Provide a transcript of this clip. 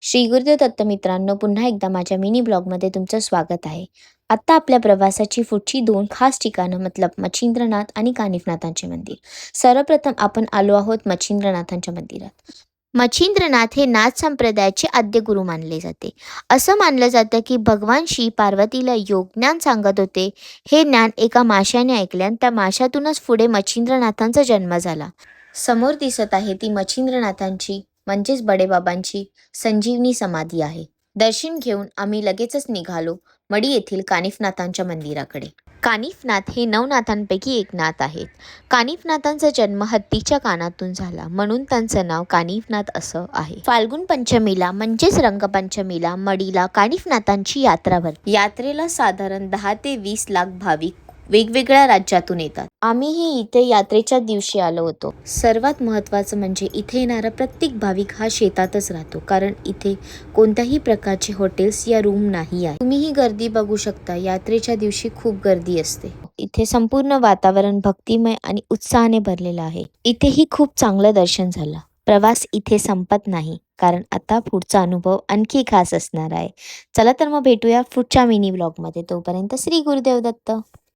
श्री गुरुदेव दत्त मित्रांनो, पुन्हा एकदा माझ्या मिनी ब्लॉगमध्ये तुमचं स्वागत आहे. आत्ता आपल्या प्रवासाची पुढची दोन खास ठिकाणं मतलब मच्छिंद्रनाथ आणि कानिफनाथांचे मंदिर. सर्वप्रथम आपण आलो आहोत मच्छिंद्रनाथांच्या मंदिरात. मच्छिंद्रनाथ हे नाथ संप्रदायाचे आद्य गुरु मानले जाते. असं मानलं जातं की भगवान श्री पार्वतीला योग ज्ञान सांगत होते. हे ज्ञान एका माशाने ऐकले आणि त्या माशातूनच पुढे मच्छिंद्रनाथांचा जन्म झाला. समोर दिसत आहे ती मच्छिंद्रनाथांची म्हणजेच बडेबाबांची संजीवनी समाधी आहे. दर्शन घेऊन आम्ही लगेचच निघालो मडी येथील कानिफनाथांच्या मंदिराकडे. कानिफनाथ हे नवनाथांपैकी एक नाथ आहेत. कानिफनाथांचा जन्म हत्तीच्या कानातून झाला म्हणून त्यांचं नाव कानिफनाथ असं आहे. फाल्गुन पंचमीला म्हणजेच रंगपंचमीला मडीला कानिफनाथांची यात्रा भरते. यात्रेला साधारण 10 ते 20 लाख भाविक वेगवेगळ्या राज्यातून येतात. आम्हीही इथे यात्रेच्या दिवशी आलो होतो. सर्वात महत्त्वाचं म्हणजे इथे येणारा प्रत्येक भाविक हा शेतातच राहतो, कारण इथे कोणत्याही प्रकारचे हॉटेल्स या रूम नाही आहे. तुम्ही ही गर्दी बघू शकता. यात्रेच्या दिवशी खूप गर्दी असते. इथे संपूर्ण वातावरण भक्तिमय आणि उत्साहाने भरलेलं आहे. इथेही खूप चांगलं दर्शन झालं. प्रवास इथे संपत नाही, कारण आता पुढचा अनुभव आणखी खास असणार आहे. चला तर मग भेटूया पुढच्या मिनी ब्लॉगमध्ये. तोपर्यंत श्री गुरुदेव दत्त.